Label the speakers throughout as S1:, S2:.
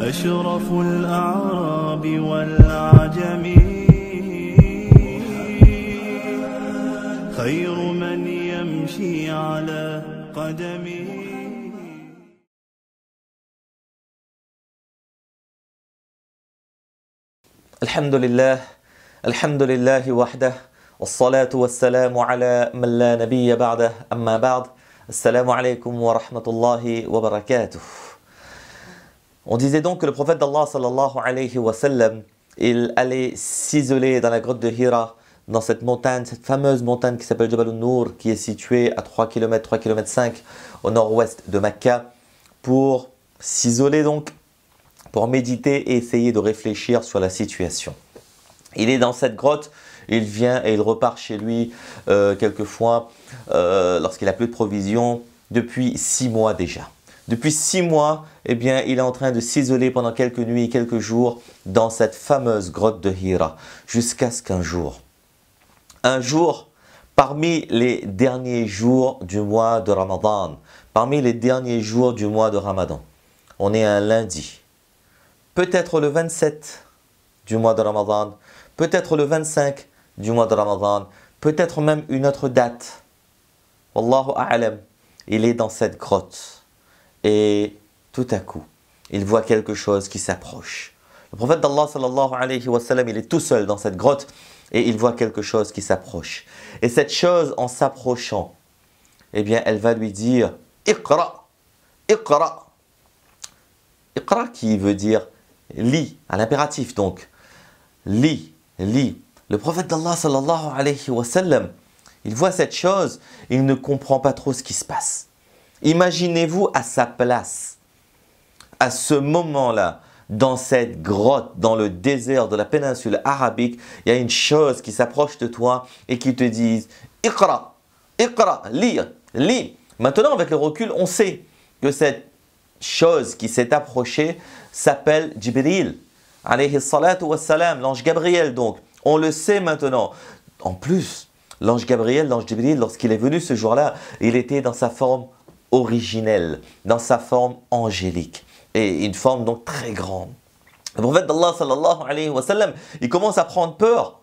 S1: أشرف الأعراب والعجم خير من يمشي على قدمه.
S2: الحمد لله وحده والصلاة والسلام على من لا نبي بعده أما بعد السلام عليكم ورحمة الله وبركاته. On disait donc que le prophète d'Allah sallallahu alayhi wa sallam, il allait s'isoler dans la grotte de Hira, dans cette montagne, cette fameuse montagne qui s'appelle Jabal al-Nour, qui est située à 3 km, 3 km 5 au nord-ouest de Mecca, pour s'isoler donc, pour méditer et essayer de réfléchir sur la situation. Il est dans cette grotte, il vient et il repart chez lui quelquefois lorsqu'il n'a plus de provisions, depuis 6 mois déjà. Depuis 6 mois, eh bien, il est en train de s'isoler pendant quelques nuits, quelques jours dans cette fameuse grotte de Hira, jusqu'à ce qu'un jour, parmi les derniers jours du mois de Ramadan, on est un lundi, peut-être le 27 du mois de Ramadan, peut-être le 25 du mois de Ramadan, peut-être même une autre date. Wallahu a'lam, il est dans cette grotte. Et tout à coup, il voit quelque chose qui s'approche. Le prophète d'Allah sallallahu alayhi wa sallam, il est tout seul dans cette grotte et il voit quelque chose qui s'approche. Et cette chose, en s'approchant, eh bien, elle va lui dire « Iqra, Iqra ». Iqra qui veut dire « lis », à l'impératif donc. « Lis, lis ». Le prophète d'Allah sallallahu alayhi wa sallam, il voit cette chose, il ne comprend pas trop ce qui se passe. Imaginez-vous à sa place, à ce moment-là, dans cette grotte, dans le désert de la péninsule arabique, il y a une chose qui s'approche de toi et qui te dit « Iqra, Iqra, lis, lis ». Maintenant, avec le recul, on sait que cette chose qui s'est approchée s'appelle Jibril, alayhi salatu wassalam, l'ange Gabriel donc. On le sait maintenant. En plus, l'ange Gabriel, l'ange Jibril, lorsqu'il est venu ce jour-là, il était dans sa forme originelle, dans sa forme angélique, et une forme donc très grande. Le prophète d'Allah sallallahu alayhi wa sallam, il commence à prendre peur.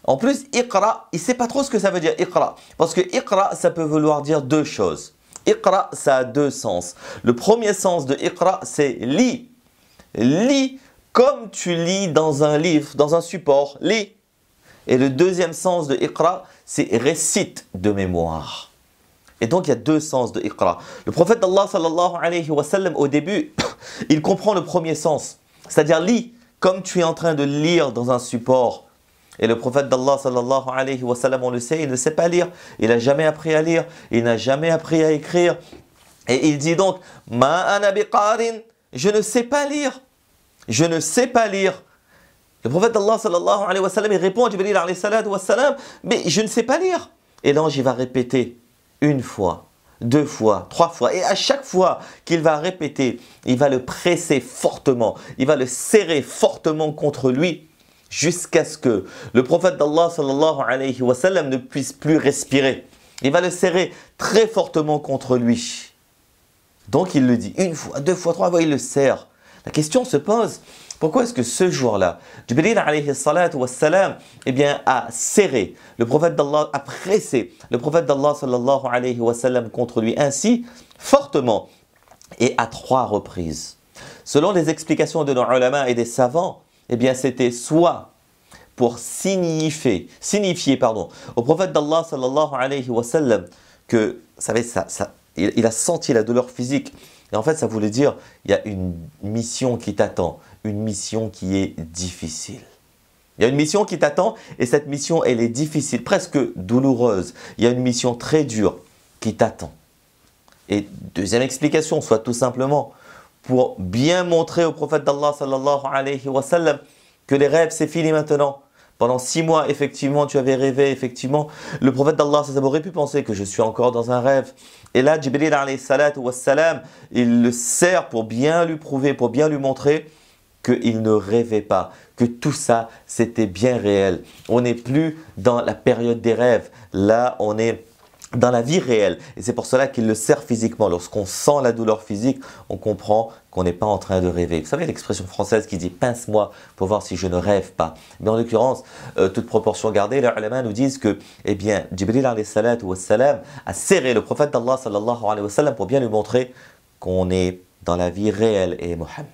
S2: En plus, Iqra, il ne sait pas trop ce que ça veut dire Iqra, parce que Iqra, ça peut vouloir dire deux choses. Iqra, ça a deux sens. Le premier sens de Iqra, c'est lis. Lis comme tu lis dans un livre, dans un support, lis. Et le deuxième sens de Iqra, c'est récite de mémoire. Et donc, il y a deux sens de Iqra. Le prophète d'Allah sallallahu alayhi wa sallam, au début, il comprend le premier sens. C'est-à-dire, lis comme tu es en train de lire dans un support. Et le prophète d'Allah sallallahu alayhi wa sallam, on le sait, il ne sait pas lire. Il n'a jamais appris à lire. Il n'a jamais appris à écrire. Et il dit donc, Ma ana biqarin, je ne sais pas lire. Je ne sais pas lire. Le prophète d'Allah sallallahu alayhi wa sallam, il répond à Jibril alayhi salatu wa sallam, mais je ne sais pas lire. Et l'ange, il va répéter une fois, deux fois, trois fois. Et à chaque fois qu'il va répéter, il va le presser fortement. Il va le serrer fortement contre lui jusqu'à ce que le prophète d'Allah sallallahu alayhi wa sallam ne puisse plus respirer. Il va le serrer très fortement contre lui. Donc il le dit une fois, deux fois, trois fois, il le serre. La question se pose, pourquoi est-ce que ce jour-là, Jibril alayhi salatu wassalam, eh bien, a serré le prophète d'Allah, a pressé le prophète d'Allah sallallahu alayhi wa sallam contre lui ainsi fortement et à 3 reprises. Selon les explications de nos ulama et des savants, eh bien, c'était soit pour signifier au prophète d'Allah sallallahu alayhi wa sallam que, vous savez, il a senti la douleur physique. Et en fait, ça voulait dire, il y a une mission qui t'attend, une mission qui est difficile. Il y a une mission qui t'attend et cette mission, elle est difficile, presque douloureuse. Il y a une mission très dure qui t'attend. Et deuxième explication, soit tout simplement pour bien montrer au prophète d'Allah sallallahu alayhi wa sallam que les rêves, c'est fini maintenant. Pendant 6 mois, effectivement, tu avais rêvé, effectivement. Le prophète d'Allah, ça aurait pu penser que je suis encore dans un rêve. Et là, Jibril alayhi salatu wassalam, il le sert pour bien lui prouver, pour bien lui montrer qu'il ne rêvait pas, que tout ça, c'était bien réel. On n'est plus dans la période des rêves. Là, on est dans la vie réelle. Et c'est pour cela qu'il le sert physiquement. Lorsqu'on sent la douleur physique, on comprend qu'on n'est pas en train de rêver. Vous savez l'expression française qui dit « pince-moi pour voir si je ne rêve pas ». Mais en l'occurrence, toute proportion gardée, les ulama nous disent que, eh bien, Jibril alayhi salatu wassalam a serré le prophète d'Allah sallallahu alayhi wa sallam pour bien lui montrer qu'on est dans la vie réelle et Mohammed.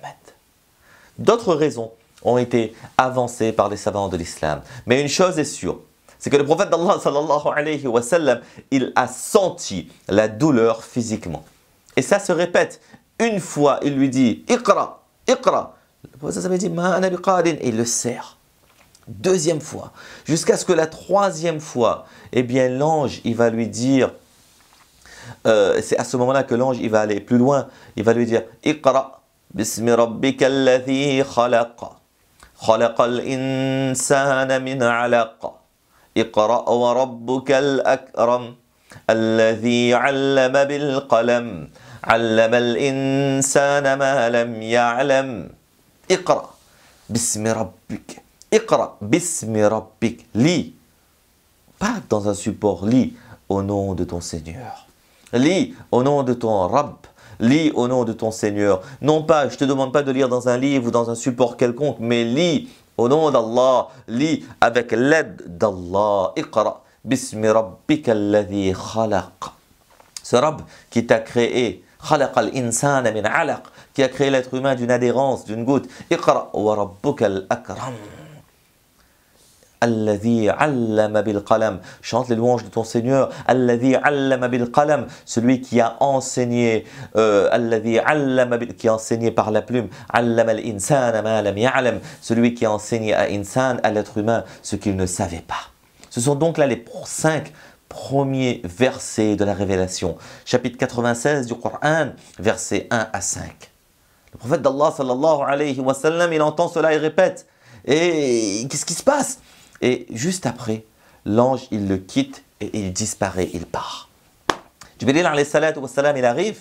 S2: D'autres raisons ont été avancées par les savants de l'islam. Mais une chose est sûre, c'est que le prophète d'Allah sallallahu alayhi wa sallam, il a senti la douleur physiquement. Et ça se répète. Une fois, il lui dit « Iqra, Iqra ». Le prophète sallallahu alayhi wa sallam dit « Ma ana biqadin » et il le serre. Deuxième fois, jusqu'à ce que la troisième fois, eh bien l'ange, il va lui dire, c'est à ce moment-là que l'ange, il va aller plus loin, il va lui dire « Iqra, bismi rabbika alladhi khalaqa, khalaqal insana min alaqa. اقرأ وربك الأكرم الذي علم بالقلم علم الإنسان ما لم يعلم اقرأ باسم ربك اقرأ باسم ربك lis pas dans un support, lis au nom de ton Seigneur, lis au nom de ton Rabb, lis au nom de ton Seigneur. Non pas, je ne te demande pas de lire dans un livre ou dans un support quelconque, mais lis au nom d'Allah, lis avec l'aide d'Allah. Iqra bismi rabbika alladhi khalaq. Ce Rabb qui t'a créé, khalaq al-insana min alaq, qui a créé l'être humain d'une adhérence, d'une goutte. Iqra wa rabbuka al-akram. Alladhi allama bil qalam. Chante les louanges de ton Seigneur. Alladhi allama bil qalam. Celui qui a enseigné. Alladhi allama bil, qui a enseigné par la plume. Allama al insana ma lam ya'lam. Celui qui a enseigné à insan, à l'être humain, ce qu'il ne savait pas. Ce sont donc là les 5 premiers versets de la révélation. Chapitre 96 du Coran, versets 1 à 5. Le prophète d'Allah sallallahu alayhi wa sallam, il entend cela et répète. Et qu'est-ce qui se passe? Et juste après, l'ange, il le quitte et il disparaît, il part. Jibril alayhi salatu wa salam, il arrive,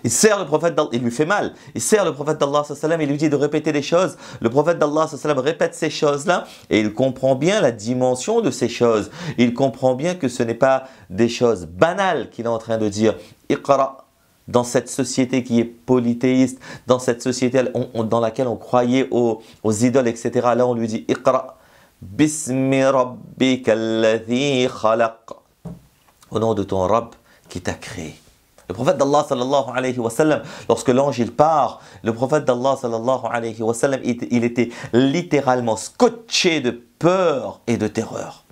S2: il serre le prophète d'Allah, il lui fait mal, il serre le prophète d'Allah sallallahu alayhi wa sallam, il lui dit de répéter des choses. Le prophète d'Allah sallallahu alayhi wa sallam répète ces choses-là et il comprend bien la dimension de ces choses. Il comprend bien que ce n'est pas des choses banales qu'il est en train de dire. Iqra. Dans cette société qui est polythéiste, dans cette société dans laquelle on croyait aux idoles, etc. Là, on lui dit Iqra. Bismi rabbika alladhi khalaq. Au nom de ton Rabb qui t'a créé. Le prophète d'Allah sallallahu alayhi wa sallam, lorsque l'ange il part, le prophète d'Allah sallallahu alayhi wa sallam, il était littéralement scotché de peur et de terreur.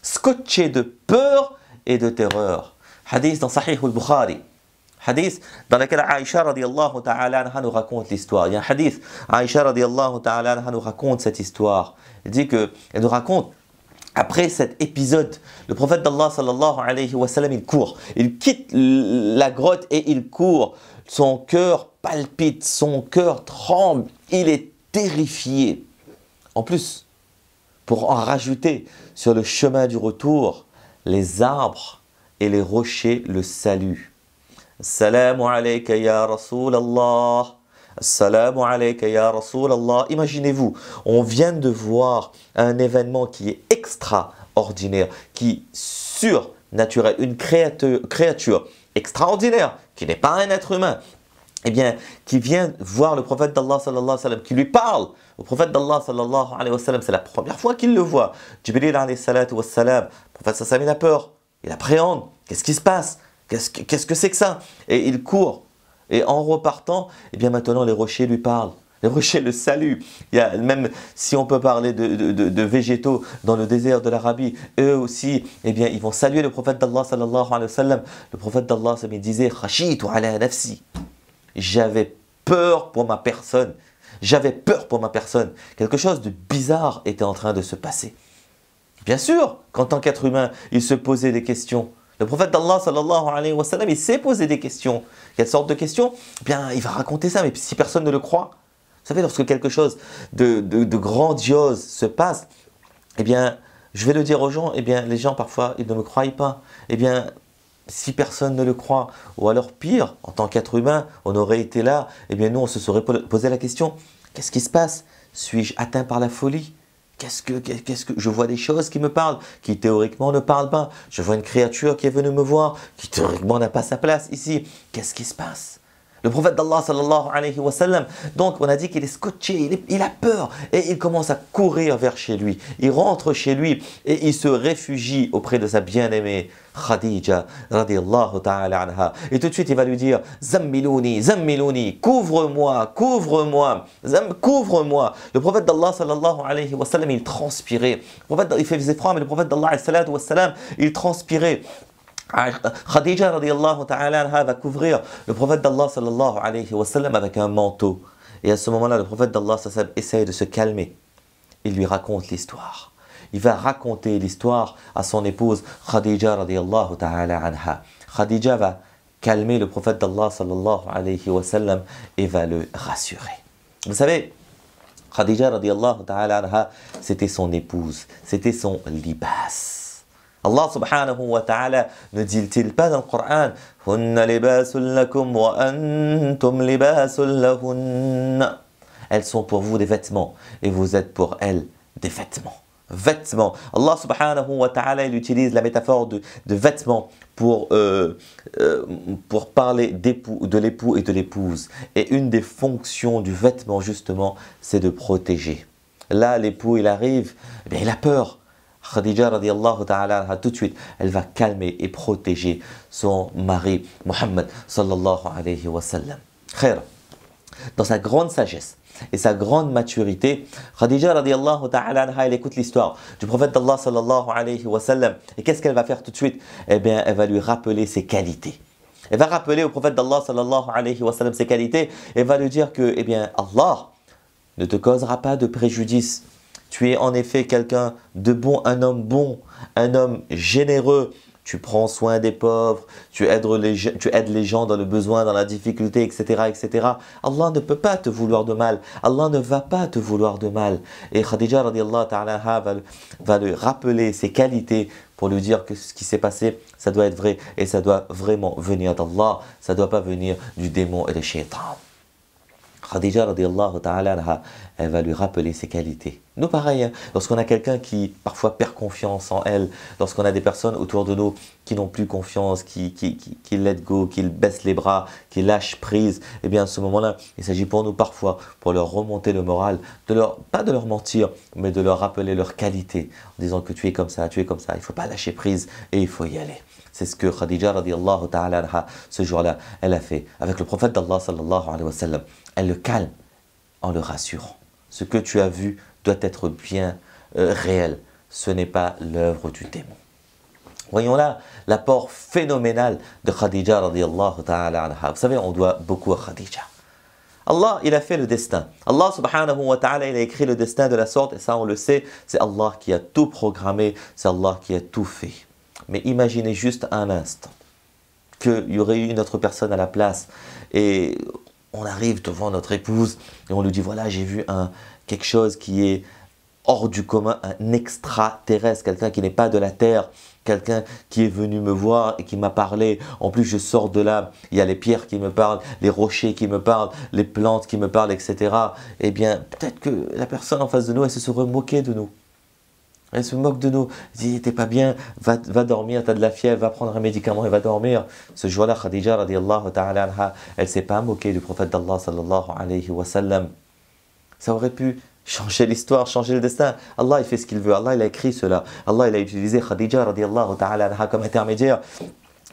S2: Scotché de peur et de terreur. Hadith dans Sahih al-Bukhari. Hadith dans lequel Aïcha radiallahu ta'ala anha nous raconte l'histoire. Il y a un hadith, Aïcha radiallahu ta'ala anha nous raconte cette histoire. Elle dit que, elle nous raconte, après cet épisode, le prophète d'Allah sallallahu alayhi wa sallam, il court. Il quitte la grotte et il court. Son cœur palpite, son cœur tremble. Il est terrifié. En plus, pour en rajouter, sur le chemin du retour, les arbres et les rochers le saluent. Assalamu alayka ya Rasulallah. Assalamu alayka ya Rasulallah. Imaginez-vous, on vient de voir un événement qui est extraordinaire, qui est surnaturel, une créature extraordinaire, qui n'est pas un être humain, eh bien, qui vient voir le prophète d'Allah sallallahu alayhi wa sallam, qui lui parle. Le prophète d'Allah sallallahu alayhi wa sallam, c'est la première fois qu'il le voit. Jibril alayhi salatu wa salam, le prophète sallallahu il a peur, il appréhende. Qu'est-ce qui se passe? Qu'est-ce que c'est que ça? Et il court. Et en repartant, eh bien maintenant les rochers lui parlent. Les rochers le saluent. Il y a, même si on peut parler de végétaux dans le désert de l'Arabie, eux aussi, eh bien, ils vont saluer le prophète d'Allah sallallahu alayhi wa sallam. Le prophète d'Allah il disait « Khashitu ala nafsi » J'avais peur pour ma personne. J'avais peur pour ma personne. Quelque chose de bizarre était en train de se passer. Bien sûr qu'en tant qu'être humain, il se posait des questions. Le prophète d'Allah sallallahu alayhi wa sallam, il s'est posé des questions. Quelle sorte de questions? Bien, il va raconter ça, mais si personne ne le croit. Vous savez, lorsque quelque chose de grandiose se passe, eh bien, je vais le dire aux gens, eh bien, les gens parfois, ils ne me croient pas. Eh bien, si personne ne le croit, ou alors pire, en tant qu'être humain, on aurait été là, eh bien, nous, on se serait posé la question, qu'est-ce qui se passe? Suis-je atteint par la folie? qu'est-ce que je vois des choses qui me parlent, qui théoriquement ne parlent pas. Je vois une créature qui est venue me voir, qui théoriquement n'a pas sa place ici. Qu'est-ce qui se passe? Le prophète d'Allah sallallahu alayhi wa sallam, donc on a dit qu'il est scotché, il a peur et il commence à courir vers chez lui. Il rentre chez lui et il se réfugie auprès de sa bien-aimée Khadija radiyallahu ta'ala anha. Et tout de suite il va lui dire Zammilouni, Zammilouni, couvre-moi, couvre-moi, couvre-moi. Le prophète d'Allah sallallahu alayhi wa sallam, il transpirait. Le prophète, il faisait froid, mais le prophète d'Allah sallallahu wa sallam, il transpirait. Khadija radiallahu ta'ala anha va couvrir le prophète d'Allah sallallahu alayhi wa sallam avec un manteau. Et à ce moment-là, le prophète d'Allah essaye de se calmer. Il lui raconte l'histoire. Il va raconter l'histoire à son épouse Khadija radiallahu ta'ala anha. Khadija va calmer le prophète d'Allah sallallahu alayhi wa sallam et va le rassurer. Vous savez, Khadija radiallahu ta'ala anha, c'était son épouse, c'était son libas. Allah subhanahu wa ta'ala ne dit-il pas dans le Coran Hunna libasul lakum wa antum libasul lahunna. Elles sont pour vous des vêtements et vous êtes pour elles des vêtements. Vêtements. Allah subhanahu wa ta'ala il utilise la métaphore de vêtements pour parler de l'époux et de l'épouse. Et une des fonctions du vêtement justement, c'est de protéger. Là, l'époux il arrive, eh bien, il a peur. Khadija radiallahu ta'ala anha, tout de suite, elle va calmer et protéger son mari, Muhammad sallallahu alayhi wa sallam. Khair. Dans sa grande sagesse et sa grande maturité, Khadija radiallahu ta'ala anha, elle écoute l'histoire du prophète d'Allah sallallahu alayhi wa sallam. Et qu'est-ce qu'elle va faire tout de suite? Eh bien, elle va lui rappeler ses qualités. Elle va rappeler au prophète d'Allah sallallahu alayhi wa sallam ses qualités et va lui dire que, eh bien, Allah ne te causera pas de préjudice. Tu es en effet quelqu'un de bon, un homme généreux. Tu prends soin des pauvres, tu aides les gens dans le besoin, dans la difficulté, etc., etc. Allah ne peut pas te vouloir de mal. Allah ne va pas te vouloir de mal. Et Khadija radiallahu ta'ala va lui rappeler ses qualités pour lui dire que ce qui s'est passé, ça doit être vrai et ça doit vraiment venir d'Allah. Ça ne doit pas venir du démon et des shaitans. Khadija radiallahu ta'ala anha, elle va lui rappeler ses qualités. Nous pareil, hein, lorsqu'on a quelqu'un qui parfois perd confiance en elle, lorsqu'on a des personnes autour de nous qui n'ont plus confiance, qui let go, qui baissent les bras, qui lâchent prise, eh bien à ce moment-là, il s'agit pour nous parfois, pour leur remonter le moral, pas de leur mentir, mais de leur rappeler leurs qualités, en disant que tu es comme ça, il ne faut pas lâcher prise et il faut y aller. C'est ce que Khadija radiallahu ta'ala anha, ce jour-là, elle a fait avec le prophète d'Allah sallallahu alayhi wa sallam. Elle le calme en le rassurant. Ce que tu as vu doit être bien réel. Ce n'est pas l'œuvre du démon. Voyons là l'apport phénoménal de Khadija radiallahu ta'ala anha. Vous savez, on doit beaucoup à Khadija. Allah, il a fait le destin. Allah subhanahu wa ta'ala, il a écrit le destin de la sorte, et ça on le sait, c'est Allah qui a tout programmé, c'est Allah qui a tout fait. Mais imaginez juste un instant qu'il y aurait eu une autre personne à la place et on arrive devant notre épouse et on lui dit voilà, j'ai vu quelque chose qui est hors du commun, un extraterrestre, quelqu'un qui n'est pas de la terre, quelqu'un qui est venu me voir et qui m'a parlé. En plus, je sors de là, il y a les pierres qui me parlent, les rochers qui me parlent, les plantes qui me parlent, etc. Eh bien, peut-être que la personne en face de nous, elle se serait moquée de nous. Elle se moque de nous. Elle dit, t'es pas bien, va dormir, t'as de la fièvre, va prendre un médicament et va dormir. Ce jour-là, Khadija radiallahu ta'ala anha, elle s'est pas moquée du prophète d'Allah sallallahu alayhi wa sallam. Ça aurait pu changer l'histoire, changer le destin. Allah, il fait ce qu'il veut. Allah, il a écrit cela. Allah, il a utilisé Khadija radiallahu ta'ala anha comme intermédiaire.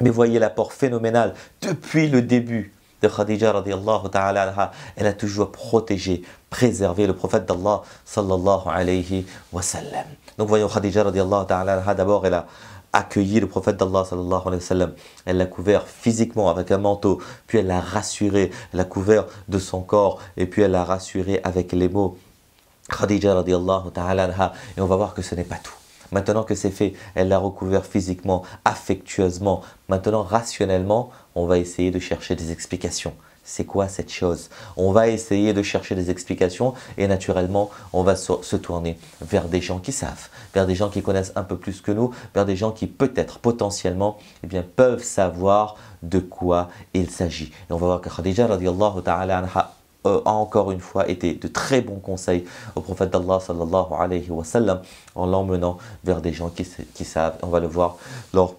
S2: Mais voyez l'apport phénoménal depuis le début de Khadija radiallahu ta'ala anha. Elle a toujours protégé, préservé le prophète d'Allah sallallahu alayhi wa sallam. Donc voyons Khadija radiallahu ta'ala anha, d'abord elle a accueilli le prophète d'Allah sallallahu alayhi wa sallam, elle l'a couvert physiquement avec un manteau, puis elle l'a rassuré, elle l'a couvert de son corps, et puis elle l'a rassuré avec les mots Khadija radiallahu ta'ala anha, et on va voir que ce n'est pas tout. Maintenant que c'est fait, elle l'a recouvert physiquement, affectueusement. Maintenant, rationnellement, on va essayer de chercher des explications. C'est quoi cette chose? On va essayer de chercher des explications et naturellement, on va se tourner vers des gens qui savent, vers des gens qui connaissent un peu plus que nous, vers des gens qui peut-être, potentiellement, eh bien, peuvent savoir de quoi il s'agit. Et on va voir que Khadija radiallahu ta'ala anha, a encore une fois été de très bons conseils au prophète d'Allah sallallahu alayhi wa sallam, en l'emmenant vers des gens qui savent. On va le voir lors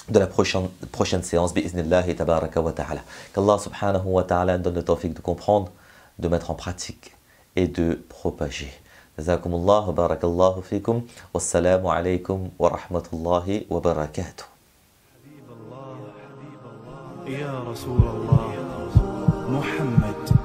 S2: de la prochaine séance, bi'iznillahi tabaraka wa ta'ala. Qu'Allah subhanahu wa ta'ala donne le tawfiq de comprendre, de mettre en pratique et de propager. Jazakumullah wa barakallahu fikum. Wassalamu alaykum wa rahmatullahi wa barakatuh.
S1: يا رسول الله محمد